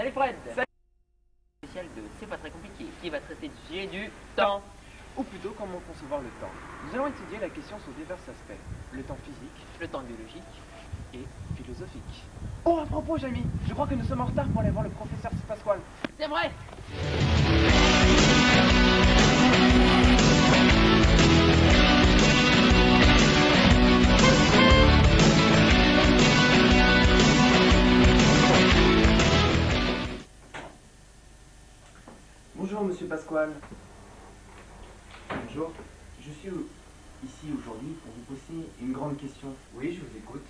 Salut Fred. Salut. Spécial de C'est pas très compliqué, qui va traiter du sujet du temps. Ou plutôt comment concevoir le temps. Nous allons étudier la question sous divers aspects. Le temps physique Le temps biologique. et philosophique. Oh, à propos, Jamie, je crois que nous sommes en retard pour aller voir le professeur Pasquale. C'est vrai. Bonjour, monsieur Pasquale. Bonjour, je suis ici aujourd'hui pour vous poser une grande question. Oui, je vous écoute.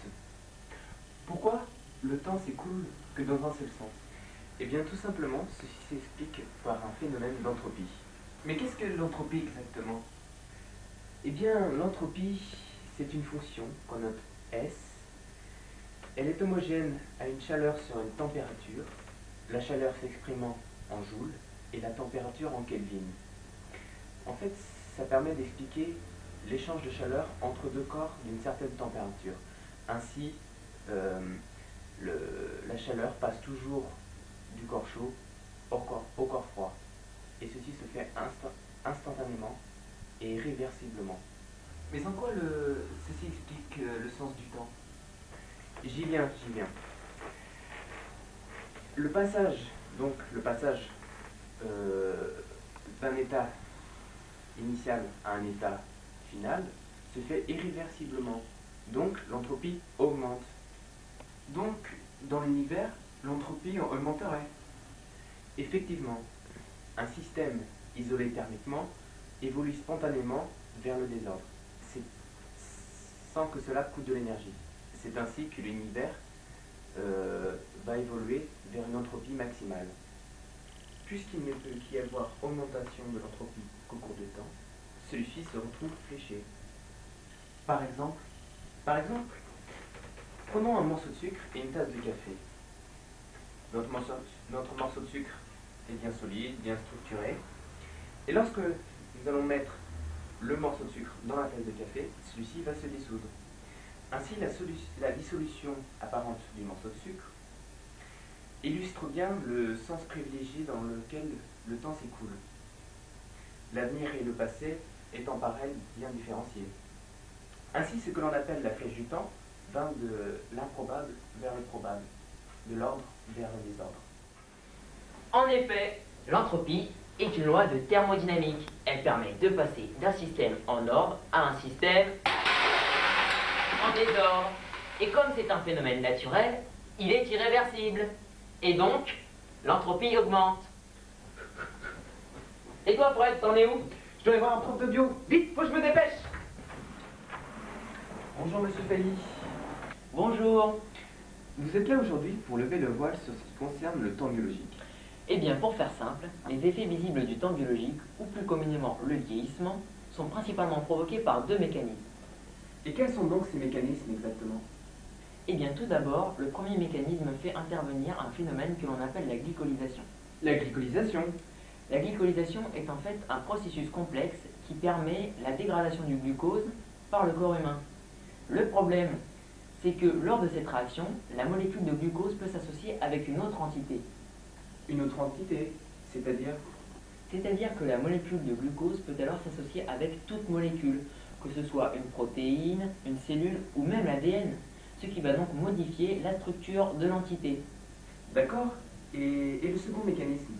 Pourquoi le temps s'écoule que dans un seul sens? Eh bien, tout simplement, ceci s'explique par un phénomène d'entropie. Mais qu'est-ce que l'entropie exactement? Eh bien, l'entropie, c'est une fonction qu'on note S. Elle est homogène à une chaleur sur une température, la chaleur s'exprimant en joules et la température en Kelvin. En fait, ça permet d'expliquer l'échange de chaleur entre deux corps d'une certaine température. Ainsi, la chaleur passe toujours du corps chaud au corps froid. Et ceci se fait instantanément et irréversiblement. Mais en quoi ceci explique le sens du temps? J'y viens. Le passage d'un état initial à un état final se fait irréversiblement. Donc l'entropie augmente. Donc dans l'univers, l'entropie augmenterait. Effectivement, un système isolé thermiquement évolue spontanément vers le désordre, sans que cela coûte de l'énergie. C'est ainsi que l'univers va évoluer vers une entropie maximale. Puisqu'il ne peut qu'y avoir augmentation de l'entropie qu'au cours du temps, celui-ci se retrouve fléché. Par exemple, prenons un morceau de sucre et une tasse de café. Notre morceau de sucre est bien solide, bien structuré. Et lorsque nous allons mettre le morceau de sucre dans la tasse de café, celui-ci va se dissoudre. Ainsi, la dissolution apparente du morceau de sucre illustre bien le sens privilégié dans lequel le temps s'écoule. L'avenir et le passé étant par elle bien différenciés. Ainsi, ce que l'on appelle la flèche du temps va de l'improbable vers le probable, de l'ordre vers le désordre. En effet, l'entropie est une loi de thermodynamique. Elle permet de passer d'un système en ordre à un système en désordre. Et comme c'est un phénomène naturel, il est irréversible. Et donc, l'entropie augmente. Et toi, Fred, t'en es où? Je dois aller voir un prof de bio. Vite, faut que je me dépêche. Bonjour Monsieur Fally. Bonjour. Vous êtes là aujourd'hui pour lever le voile sur ce qui concerne le temps biologique. Eh bien, pour faire simple, les effets visibles du temps biologique, ou plus communément le vieillissement, sont principalement provoqués par deux mécanismes. Et quels sont donc ces mécanismes exactement? Eh bien, tout d'abord, le premier mécanisme fait intervenir un phénomène que l'on appelle la glycolysation. La glycolysation. La glycolysation est en fait un processus complexe qui permet la dégradation du glucose par le corps humain. Le problème, c'est que lors de cette réaction, la molécule de glucose peut s'associer avec une autre entité. Une autre entité, c'est-à-dire? C'est-à-dire que la molécule de glucose peut alors s'associer avec toute molécule, que ce soit une protéine, une cellule ou même l'ADN, ce qui va donc modifier la structure de l'entité. D'accord. Et le second mécanisme?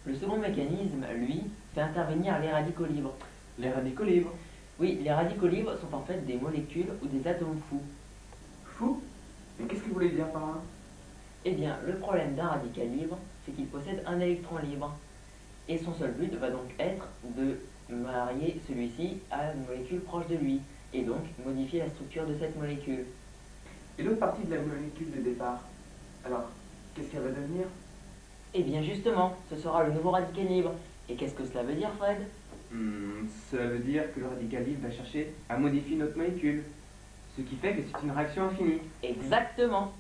Le second mécanisme, lui, fait intervenir les radicaux libres. Les radicaux libres. Oui, les radicaux libres sont en fait des molécules ou des atomes fous. Fou? Mais qu'est-ce que vous voulez dire par là? Eh bien, le problème d'un radical libre, c'est qu'il possède un électron libre. Et son seul but va donc être de marier celui-ci à une molécule proche de lui, et donc modifier la structure de cette molécule. Et l'autre partie de la molécule de départ? Alors, qu'est-ce qu'elle va devenir? Eh bien justement, ce sera le nouveau radical libre. Et qu'est-ce que cela veut dire, Fred? Cela veut dire que le radical libre va chercher à modifier notre molécule. Ce qui fait que c'est une réaction infinie. Exactement.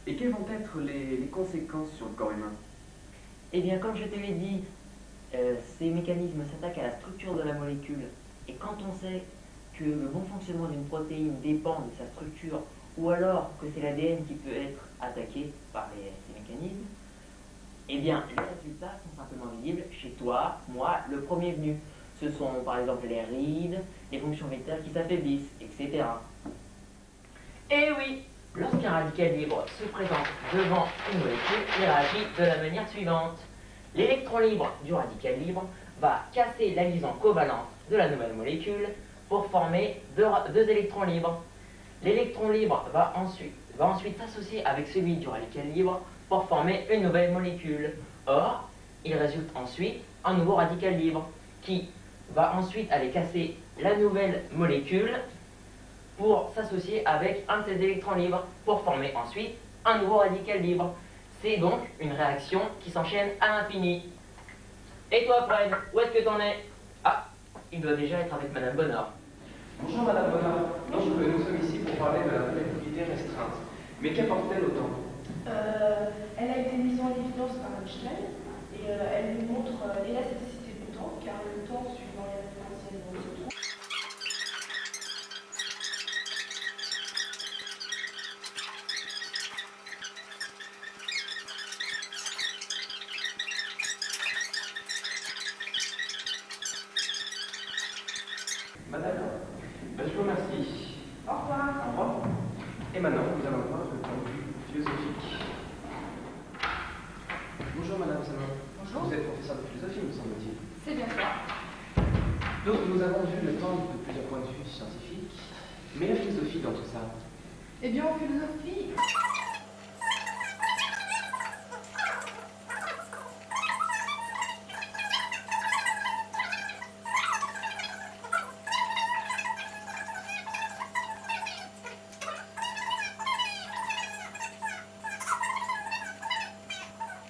Et quelles vont être les conséquences sur le corps humain? Eh bien, comme je te l'ai dit, ces mécanismes s'attaquent à la structure de la molécule. Et quand on sait que le bon fonctionnement d'une protéine dépend de sa structure, ou alors que c'est l'ADN qui peut être attaqué par ces mécanismes, Eh bien, les résultats sont simplement visibles chez toi, moi, le premier venu. Ce sont par exemple les rides, les fonctions vecteurs qui s'affaiblissent, etc. Et oui, lorsqu'un radical libre se présente devant une molécule, il réagit de la manière suivante. L'électron libre du radical libre va casser la liaison covalente de la nouvelle molécule pour former deux électrons libres. L'électron libre va ensuite s'associer avec celui du radical libre pour former une nouvelle molécule. Or, il résulte ensuite un nouveau radical libre qui va ensuite aller casser la nouvelle molécule pour s'associer avec un de ces électrons libres pour former ensuite un nouveau radical libre. C'est donc une réaction qui s'enchaîne à l'infini. Et toi, Fred, où est-ce que t'en es? Ah, il doit déjà être avec Madame Bonnard. Bonjour Madame Bonnard. Donc nous sommes ici pour parler de la relativité restreinte. Mais qu'apporte-t-elle au temps? Elle a été mise en évidence par Einstein et elle nous montre l'élasticité du temps, car le temps suivant les référentiels dont se trouve. Madame, je vous remercie. Au revoir. Au revoir. Et maintenant, nous allons voir le point de vue philosophique. Bonjour Madame Salon. Bonjour. Vous êtes professeur de philosophie, me semble-t-il. C'est bien ça. Donc nous avons vu le temps de plusieurs points de vue scientifiques. Mais la philosophie dans tout ça? Eh bien, en philosophie,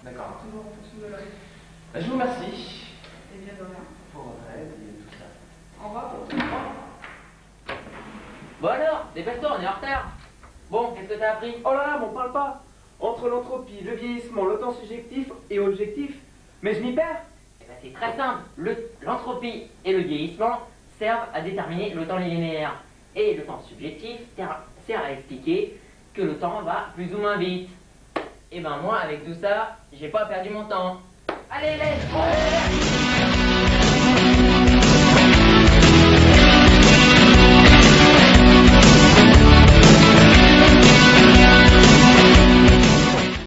D'accord. toujours en fonction de l'œil. Je vous remercie Eh bien, de rien. pour votre aide et tout ça. Au revoir. Bon alors, dépêche-toi, on est en retard. Bon, qu'est-ce que t'as appris? Oh là là, m'en parle pas. Entre l'entropie, le vieillissement, le temps subjectif et objectif. Mais je m'y perds. Eh ben, c'est très simple. L'entropie et le vieillissement servent à déterminer le temps linéaire. Et le temps subjectif sert à expliquer que le temps va plus ou moins vite. Et ben moi, avec tout ça, j'ai pas perdu mon temps. Allez, let's go!